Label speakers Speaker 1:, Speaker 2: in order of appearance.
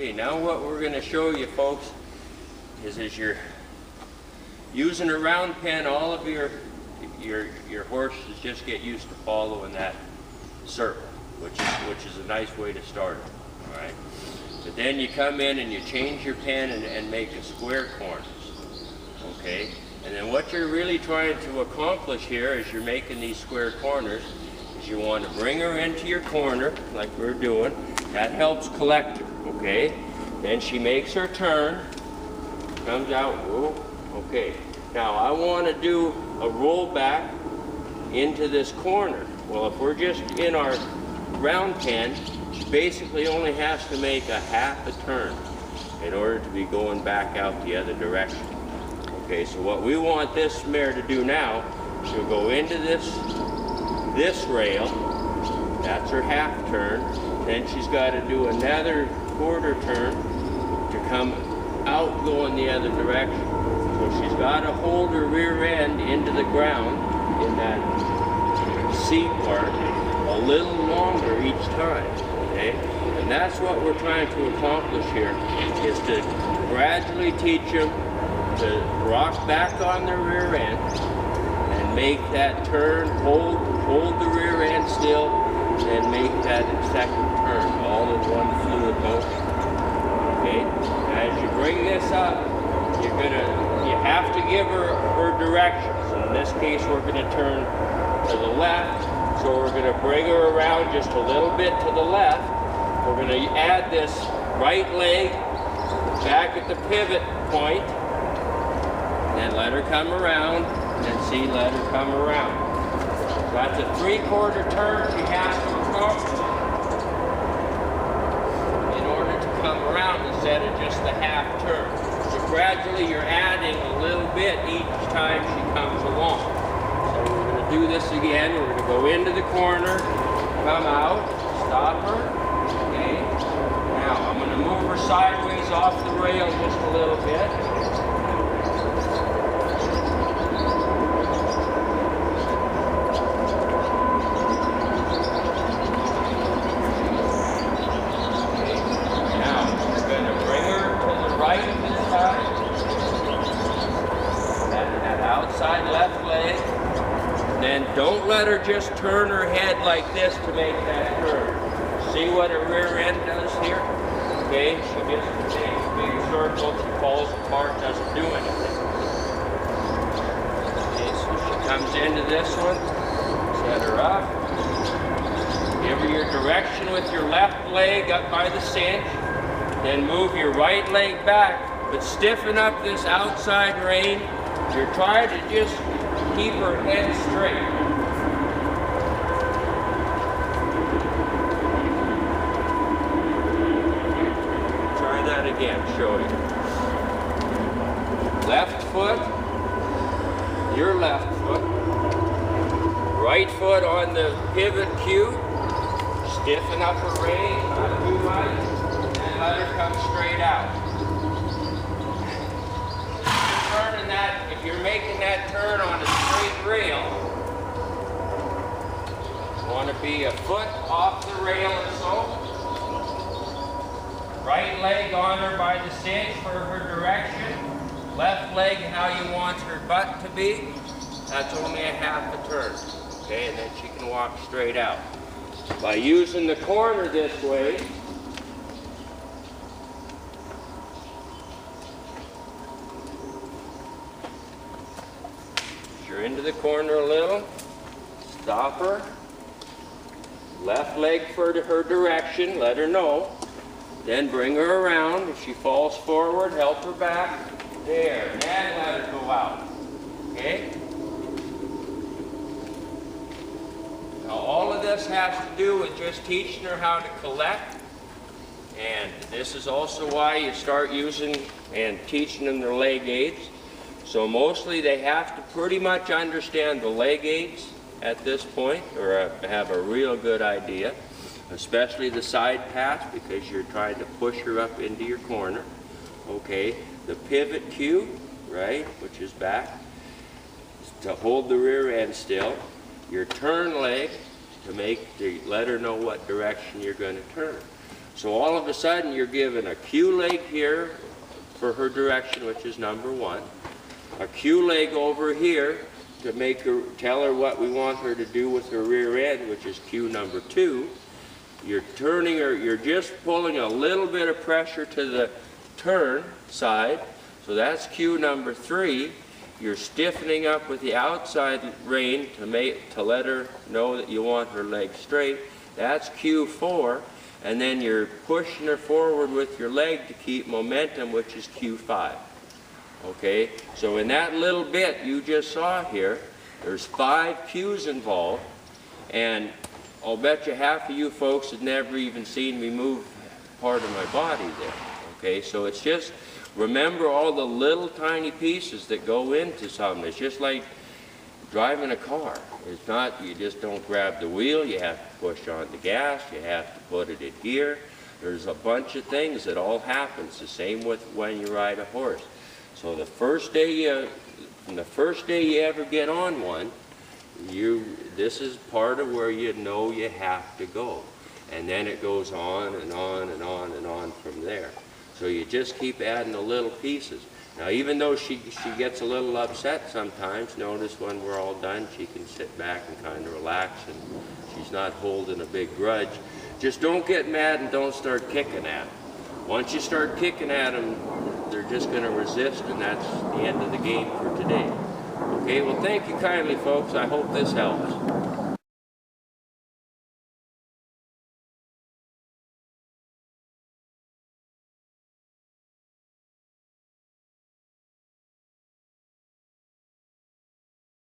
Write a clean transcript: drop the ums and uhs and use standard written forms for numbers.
Speaker 1: Okay, now what we're going to show you folks is as you're using a round pen, all of your horses just get used to following that circle, which is a nice way to start it. All right. But then you come in and you change your pen and make a square corners. Okay. And then what you're really trying to accomplish here as you're making these square corners is you want to bring her into your corner like we're doing. That helps collect her. Okay. Then she makes her turn, comes out. Whoa. Okay. Now I want to do a roll back into this corner. Well, if we're just in our round pen, she basically only has to make a half a turn in order to be going back out the other direction. Okay, so what we want this mare to do now, she'll go into this rail, that's her half turn, then she's got to do another quarter turn to come out going the other direction. So she's got to hold her rear end into the ground in that seat part a little longer each time, okay? And that's what we're trying to accomplish here, is to gradually teach them to rock back on their rear end and make that turn, hold the rear end still, and make that second turn, all in one fluid motion. Okay? As you bring this up, you have to give her directions. In this case, we're going to turn to the left, so we're going to bring her around just a little bit to the left. We're going to add this right leg back at the pivot point, and let her come around, and see, let her come around. So that's a 3/4 turn she has to accomplish in order to come around instead of just the half turn. So gradually you're adding a little bit each time she comes along. So we're going to do this again. We're going to go into the corner, come out, stop her. Okay. Now I'm going to move her sideways off the rail just a little bit. Don't let her just turn her head like this to make that turn. See what her rear end does here? Okay, she just makes a big circle, she falls apart, doesn't do anything. Okay, so she comes into this one, set her up, give her your direction with your left leg up by the cinch, then move your right leg back, but stiffen up this outside rein. You're trying to just keep her head straight. Try that again, show you. Left foot, your left foot. Right foot on the pivot cue. Stiffen up her rein, too much, and let her come straight out. Turning that, if you're making that turn on a straight rail, you want to be a foot off the rail or so. Right leg on her by the cinch for her direction. Left leg how you want her butt to be. That's only a half a turn. Okay, and then she can walk straight out. By using the corner this way, you're into the corner a little, stop her, left leg for her direction, let her know, then bring her around. If she falls forward, help her back, there, and then let her go out, okay? Now all of this has to do with just teaching her how to collect, and this is also why you start using and teaching them their leg aids. So mostly they have to pretty much understand the leg aids at this point, or have a real good idea, especially the side pass, because you're trying to push her up into your corner. Okay, the pivot cue, right, which is back, to hold the rear end still. Your turn leg to let her know what direction you're going to turn. So all of a sudden you're given a cue leg here for her direction, which is number 1. A cue leg over here to make her, tell her what we want her to do with her rear end, which is cue number 2. You're turning her, you're just pulling a little bit of pressure to the turn side. So that's cue number 3. You're stiffening up with the outside rein to let her know that you want her leg straight. That's cue 4. And then you're pushing her forward with your leg to keep momentum, which is cue 5. Okay, so in that little bit you just saw here, there's 5 cues involved, and I'll bet you half of you folks have never even seen me move part of my body there. Okay, so it's just, remember all the little tiny pieces that go into something. It's just like driving a car. It's not, you just don't grab the wheel, you have to push on the gas, you have to put it in gear. There's a bunch of things that all happens, the same with when you ride a horse. So the first day you ever get on one, this is part of where you know you have to go. And then it goes on and on and on and on from there. So you just keep adding the little pieces. Now even though she gets a little upset sometimes, notice when we're all done, she can sit back and kind of relax and she's not holding a big grudge. Just don't get mad and don't start kicking at them. Once you start kicking at them, they're just going to resist, and that's the end of the game for today. Okay, well thank you kindly folks. I hope this helps.